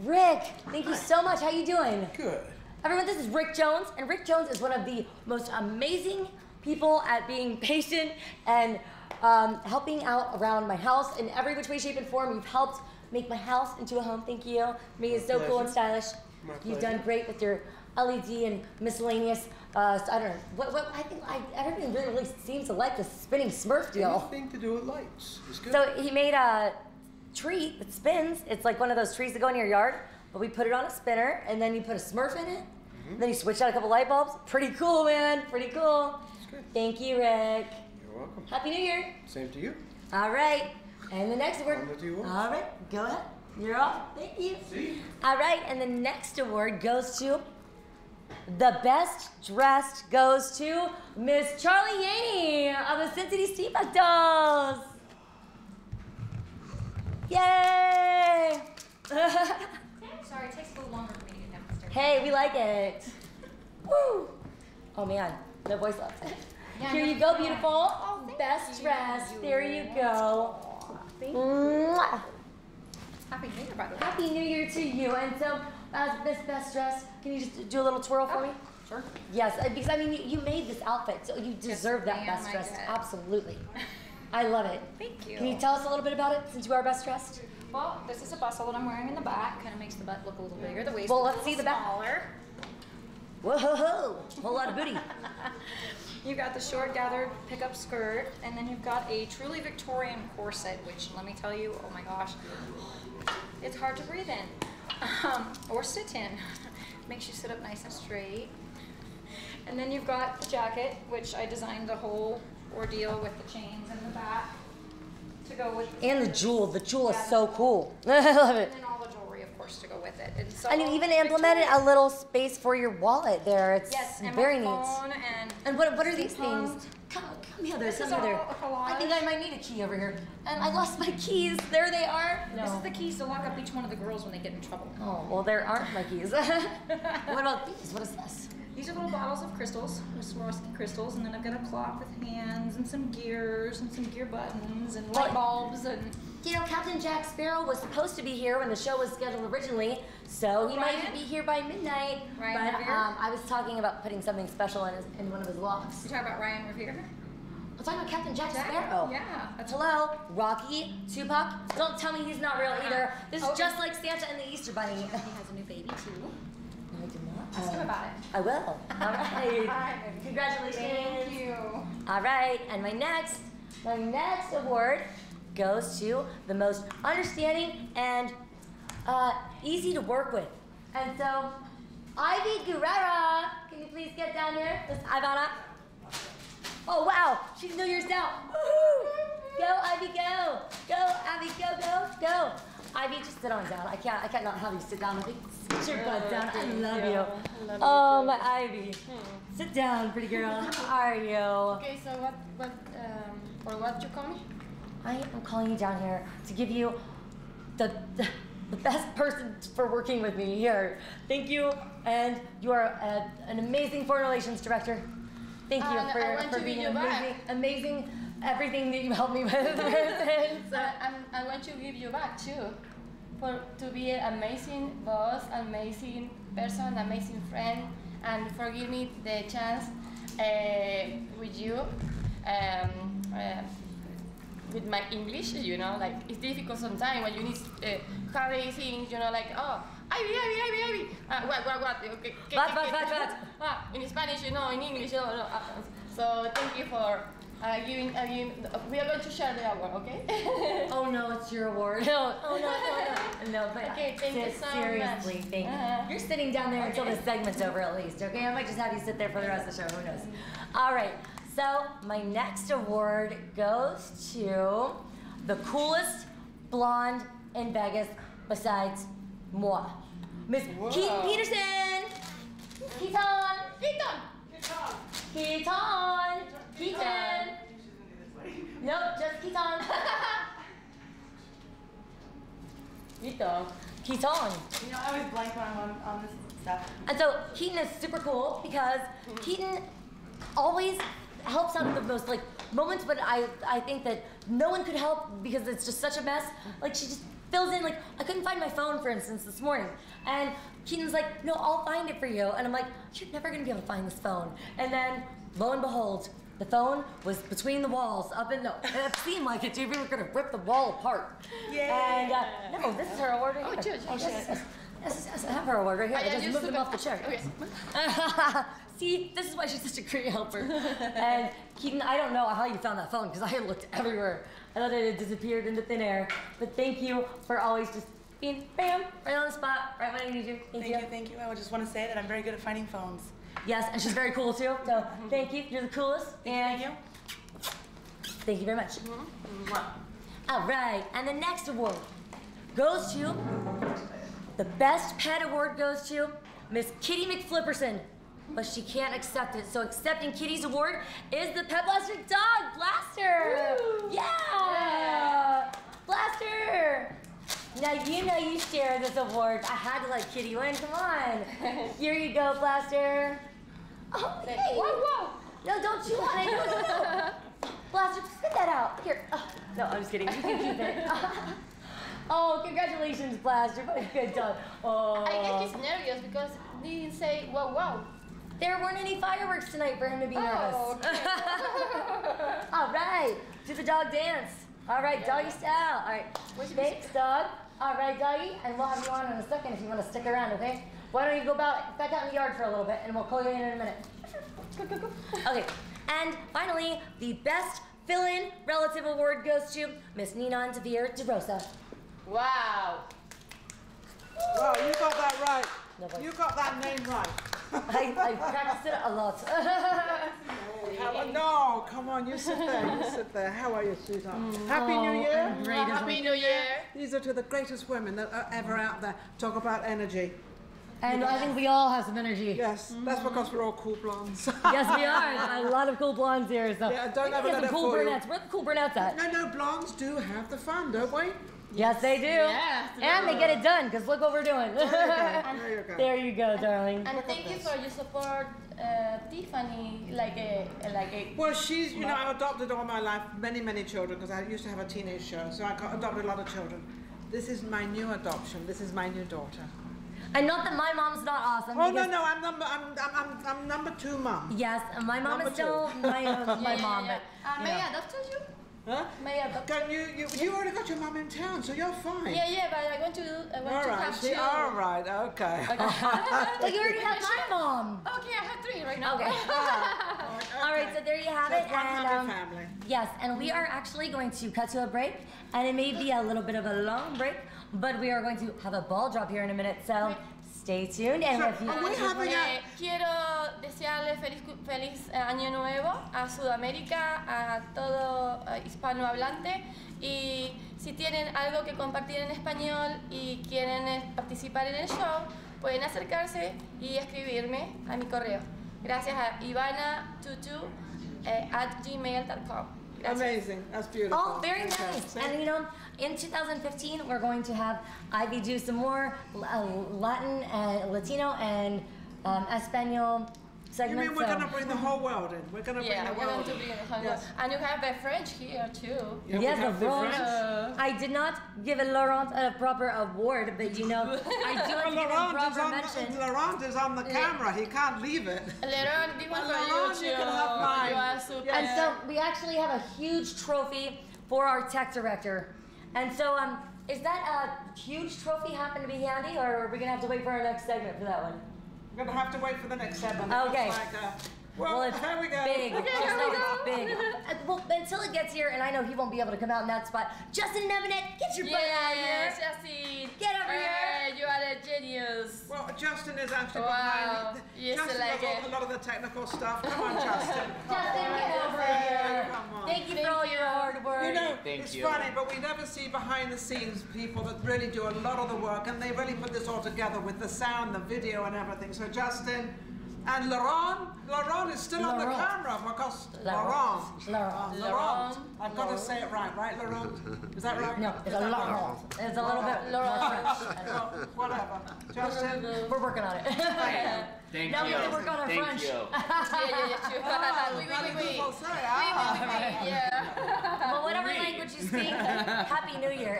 Rick, thank you so much. How you doing? Good. Everyone, this is Rick Jones, and Rick Jones is one of the most amazing people at being patient and helping out around my house in every which way, shape, and form. You've helped make my house into a home. Thank you. Making it so cool and stylish. My You've pleasure. done great with your LED and miscellaneous. So I don't know. What I think everyone really seems to like the spinning Smurf deal. Anything to do with lights is good. So he made a tree that spins. It's like one of those trees that go in your yard, but we put it on a spinner, and then you put a Smurf in it. Then you switch out a couple light bulbs. Pretty cool, man. Pretty cool. good. Thank you, Rick. You're welcome. Happy New Year. Same to you. All right. And the next award. On to you. All right. Go ahead. You're off. Thank you. See? All right. And the next award goes to the best dressed goes to Miss Charlie Yaney of the Sin City Steampunk Dolls. Yay! Sorry, it takes a little longer for me to get downstairs. Hey, we like it. Woo! Oh man, no voice left. Yeah, Here no, you go, yeah. beautiful. Oh, thank Best you. dressed. There you go. Thank you. Mwah. Happy New Year, by the way. Happy New Year to you. And so, as Miss Best Dressed, can you just do a little twirl for me? Sure. Yes, because I mean, you made this outfit, so you deserve that ma'am, Best I Dressed. did. Absolutely. I love it. Thank you. Can you tell us a little bit about it, since you are Best Dressed? Well, this is a bustle that I'm wearing in the back. Kind of makes the butt look a little bigger. The waist Well, a let's little see the back. smaller. Whoa, ho, ho. Whole lot of booty. You've got the short gathered pickup skirt, and then you've got a truly Victorian corset, which let me tell you, oh my gosh, it's hard to breathe in or sit in. Makes you sit up nice and straight. And then you've got the jacket, which I designed the whole ordeal with the chains in the back to go with. And the jewel. The jewel is so cool. I love it. And then all the jewelry, of course, to go with it. And so And you even implemented a little space for your wallet there. It's yes, and very my neat. phone and what are these phone. things? Come here, there. This Come is here, there. all a I think collage. I might need a key over here. And I lost my keys. There they are. No. This is the keys to lock up each one of the girls when they get in trouble. Oh, well, there aren't my keys. What about these? What is this? These are little bottles of crystals, Swarovski crystals, and then I've got a clock with hands and some gears and some gear buttons and light bulbs and. You know, Captain Jack Sparrow was supposed to be here when the show was scheduled originally, so he might Ryan? be here by midnight. Ryan but Revere? I was talking about putting something special in one of his locks. You talking about Ryan Revere? I'm talking about Captain Jack Jack? Sparrow. Yeah. That's Hello, Rocky, Tupac. Don't tell me he's not real either. This is Okay. just like Santa and the Easter Bunny. He has a new baby too. No, I did not. Ask him about it. I will. All right. Congratulations. Thank you. All right, and my next award goes to the most understanding and easy to work with. And so, Ivy Guerrera, can you please get down here? Miss Ivana. Oh wow, she's New Year's out. Woo-hoo. Go Ivy, go. Go Ivy, go, go, go. Ivy, just sit on down. I can't not have you sit down. Sit your butt down. I love you. Oh my Ivy. Sit down, pretty girl. How are you? Okay, so for what you call me? I am calling you down here to give you the best person for working with me here. Thank you, and you are an amazing foreign relations director. Thank you And I want for to being give you back. amazing everything that you helped me with. And so, I want to give you back too, to be an amazing boss, amazing person, amazing friend, and for giving me the chance with you. With my English, you know, like it's difficult sometimes when you need hurry things, you know, like Ivy. What? Okay. What? In Spanish, you know, in English, you know. So thank you for giving. We are going to share the award, okay? Oh no, it's your award. No, no, but Okay, thank you so seriously, much. thank you. You're sitting down there until this segment's over at least, okay? I might just have you sit there for the rest of the show, who knows? All right, so my next award goes to the coolest blonde in Vegas besides moi. Miss Keaton Peterson! Keaton! Nope, just Keaton. Keaton. You know, I always blank when I'm on this stuff. And so Keaton is super cool because Keaton always helps out at the most like moments, but I think that no one could help because it's just such a mess. Like she just fills in, like I couldn't find my phone, for instance, this morning. And Keaton's like, no, I'll find it for you. And I'm like, you're never gonna be able to find this phone. And then lo and behold, the phone was between the walls, up in the, it seemed like it, we were gonna rip the wall apart. Yeah. And no, this is her award right Oh, here. cheers. Yes, I have her award right here. I just moved them off the chair. Okay. See, this is why she's such a great helper. And Keaton, I don't know how you found that phone because I looked everywhere. I thought it had disappeared into thin air. But thank you for always just being bam, right on the spot, right when I need you. Thank you. Thank you. I would just want to say that I'm very good at finding phones. Yes, and she's very cool too. So thank you. You're the coolest. And Thank you. thank you very much. All right, and the next award goes to, the best pet award goes to Miss Kitty McFlipperson, but she can't accept it. So accepting Kitty's award is the Pet Blaster dog, Blaster. Woo. Yeah, Blaster. Now you know you share this award. I had to let Kitty win. Come on. Here you go, Blaster. Oh, hey. Whoa. No, don't chew on it. No. Blaster, spit that out. Here. Oh, no, I'm just kidding. You can keep it. Oh, congratulations, Blaster. What a good dog. Oh. I guess he's nervous because he didn't say wow, wow. There weren't any fireworks tonight for him to be nervous. Okay. All right, do the dog dance. All right, doggy style. All right, thanks, dog. All right, doggy, and we'll have you on in a second if you want to stick around, okay? Why don't you go back out in the yard for a little bit, and we'll call you in a minute. Go. Okay, and finally, the best fill-in relative award goes to Miss Nina Devere DeRosa. Wow. Wow, you got that right. No, You got that name right. I practiced it a lot. No, come on, you sit there, How are you, sweetheart? Happy New Year. Happy New Year. These are to the greatest women that are ever out there. Talk about energy. And I think we all have some energy. Yes, that's because we're all cool blondes. Yes, we are. A lot of cool blondes here. So Yeah, don't ever we let get it some cool fool you. brunettes. Where are the cool brunettes at? No, blondes do have the fun, don't we? Yes, they do. Yes, And they get it done, because look what we're doing. There you go. There you go, darling. And thank you for your support, Tiffani, like a Well, she's, I've adopted all my life many children because I used to have a teenage show, so I adopted a lot of children. This is my new adoption. This is my new daughter. And not that my mom's not awesome. Oh because no, I'm number 2 mom. Yes, my mom Number is still my mom. Yeah. But, May I adopt you? Huh? May I adopt? You already got your mom in town, so you're fine. Yeah, but I want to have two. All right, okay. But you already have my mom. Okay, I have 3 right now. Okay. All right, so there you have it. That's one And happy family. yes, and we are actually going to cut to a break, and it may be a little bit of a long break, but we are going to have a ball drop here in a minute. So stay tuned. And So, if you are we having a... Quiero desearle feliz año nuevo a Sudamérica, a todo hispanohablante, y si tienen algo que compartir en español y quieren participar en el show, pueden acercarse y escribirme a mi correo. Gracias a ivana22@gmail.com. Amazing, that's beautiful. Oh, very nice. Okay. And in 2015, we're going to have Ivy do some more Latin and Latino and Espanol You segments. mean we're going to bring the whole world in? We're going to bring Yeah, the we're going world to in. bring the whole Yes. And you have a French here too. Yeah, we Yes, have the French. French. I did not give Laurent a proper award, but I do like to give him proper mention. Laurent is on the camera. He can't leave it. Laurent, this one for Laurent, you you too. can have mine. You are super. And so we actually have a huge trophy for our tech director. And so is that a huge trophy happen to be handy, or are we going to have to wait for our next segment for that one? We're going to have to wait for the next segment. Okay. It looks like, Well, it's here we go. big. Okay, Just here we know go. it's big. Well, until it gets here, and I know he won't be able to come out in that spot. Justin Nevenet, get your butt out here. Yes, Justin. Get over here. You are a genius. Well, Justin is actually Wow. behind. Yes, Justin I like does it. a lot of the technical stuff. Come on, Justin. Justin, get over here. Come on. Thank you for all your hard work. It's funny, but we never see behind the scenes people that really do a lot of the work, and they really put this all together with the sound, the video, and everything. So Justin and Laurent is still on the Laurent. camera because Laurent. Laurent. I've got to say it right, Laurent? Is that right? No, it's a Laurent. It's a little bit Well, whatever. Justin. We're working on it. Thank Now we you. have to work on our Thank French. you. Yeah. People say, Yeah. Well, whatever language you speak, Happy New Year.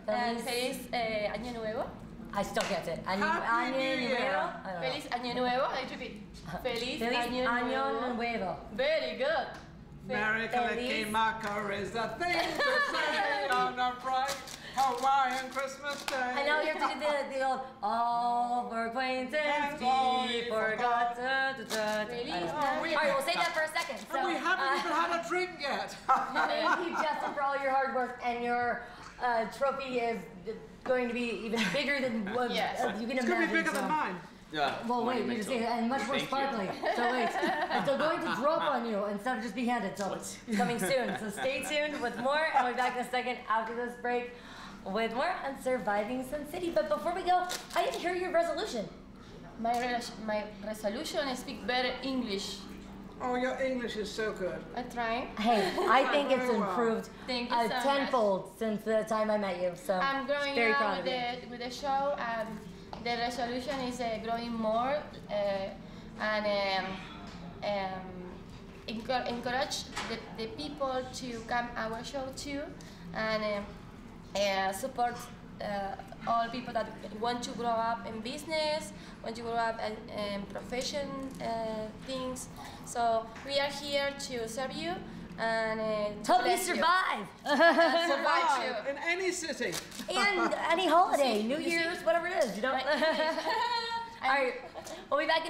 And Feliz año nuevo. I still get it. Happy New Year. Feliz año nuevo. Let's repeat. Feliz año Año nuevo. Nuevo. Very good. Merry Feliz. Kalikimaka is the thing to say on a bright Hawaiian Christmas day. I know you have to do the old all for acquaintance be forgot. Really? All right, we'll save that for a second. So, And we haven't even had a drink yet. thank you, Justin, for all your hard work, and your trophy is going to be even bigger than what Yes. you can It's imagine. going to be bigger so. than mine. Yeah. Well, wait, you just say, and much more Thank you. sparkly. So wait, it's going to drop on you instead of just be handed. So it's coming soon. So stay tuned with more, and we'll be back in a second after this break with more on Surviving Sun City. But before we go, I didn't hear your resolution. My resolution is speak better English. Oh, your English is so good. I'm trying. Hey, I think it's Very well. improved Thank you so much. tenfold since the time I met you. So I'm growing very up proud of with you. the show. The resolution is growing more and encourage the people to come our show too. And support all people that want to grow up in business, want to grow up in profession things. So we are here to serve you and help you survive. Survive too. In any city. And any holiday, New Year's, whatever it is, you know. All right, we'll be back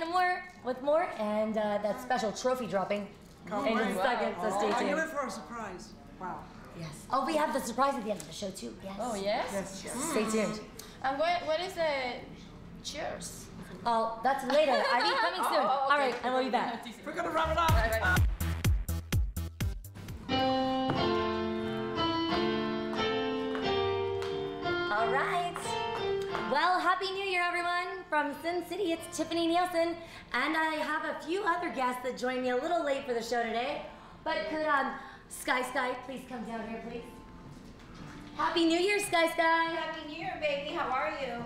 with more, and that special trophy dropping in just a second. So stay Are tuned. you in for a surprise? Wow. Yes. Oh, we have the surprise at the end of the show too. Yes. Oh yes. Yes. Stay tuned. And what is the cheers? Oh, that's later. I mean, coming soon. okay. All right, and we'll be back. We're gonna wrap it up. Right. All right. Well, Happy New Year, everyone. From Sin City, it's Tiffani Neilson, and I have a few other guests that joined me a little late for the show today. But could Sky please come down here, please? Happy New Year, Sky. Happy New Year, baby. How are you?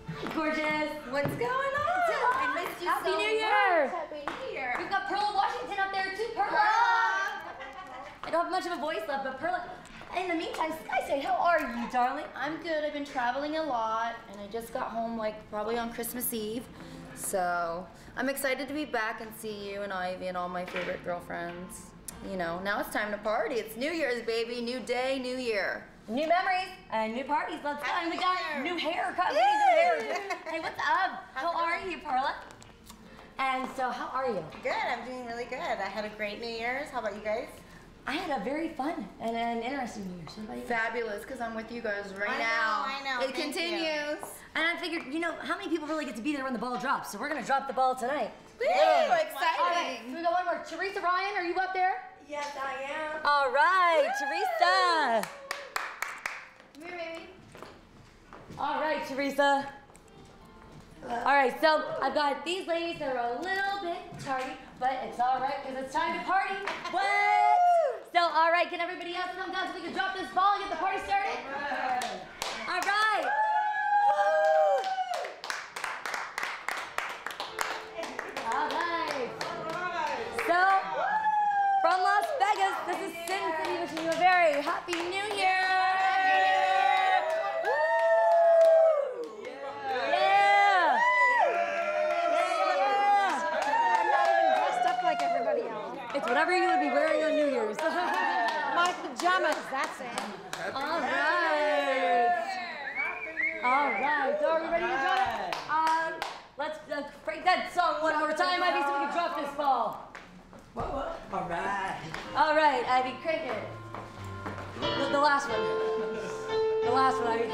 Hi, gorgeous. What's going on? I missed you Happy so New Year. much. Happy New Year. We've got Perla Washington up there too. Perla. I don't have much of a voice left, but Perla. In the meantime, Sky, how are you, darling? I'm good. I've been traveling a lot, and I just got home probably on Christmas Eve. So I'm excited to be back and see you and Ivy and all my favorite girlfriends. You know, now it's time to party. It's New Year's, baby. New day, new year. New memories and new parties. Let's go. And we got new haircut. Hey, what's up? How are you, Perla? And so, how are you? Good. I'm doing really good. I had a great New Year's. How about you guys? I had a very fun and an interesting New Year's. Anybody? Fabulous, because I'm with you guys right now. now. I know. It continues. And I figured, you know, how many people really get to be there when the ball drops? So we're going to drop the ball tonight. Woo! All Exciting. right, so we got one more. Teresa Ryan, are you up there? Yes, I am. All right, Teresa. Come here, baby. All right, Teresa. All right, so I've got these ladies that are a little bit tardy, but it's all right because it's time to party. What? So, all right, can everybody else come down so we can drop this ball and get the party started? All right. All right. So, from Las Vegas, this is Sin City wishing you a very happy New Year. It's whatever you would be wearing on New Year's. My pajamas, that's it. All right. All right. So are we ready to drop it? Let's break that song one more time, Ivy, so we can drop this ball. All right. All right, Ivy, crank it. The last one. The last one, Ivy.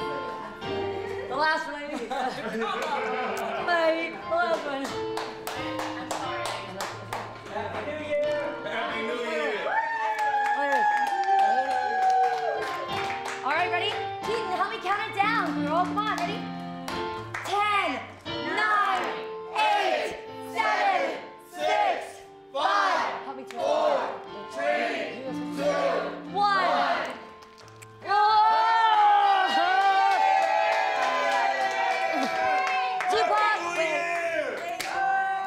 The last one, Ivy. Bye. The last one. Happy New Year! All right, ready? Keaton, help me count it down. Girl, come on, ready? 10, 9, 8, 7, 6, 5, 4, 3, 2, 1. Tupac!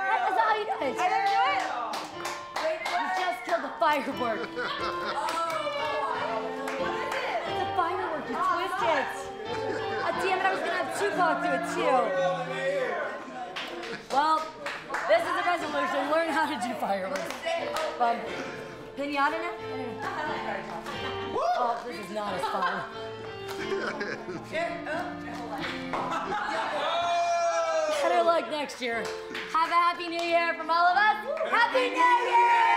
That's how you do it. I didn't do it. You just killed the firework. It's a firework. You twist it. Damn it, I was going to have Tupac do it too. Well, this is the resolution. Learn how to do fireworks. Pinata now? Oh, this is not as fun. Better luck next year. Have a happy New Year from all of us. Happy New Year!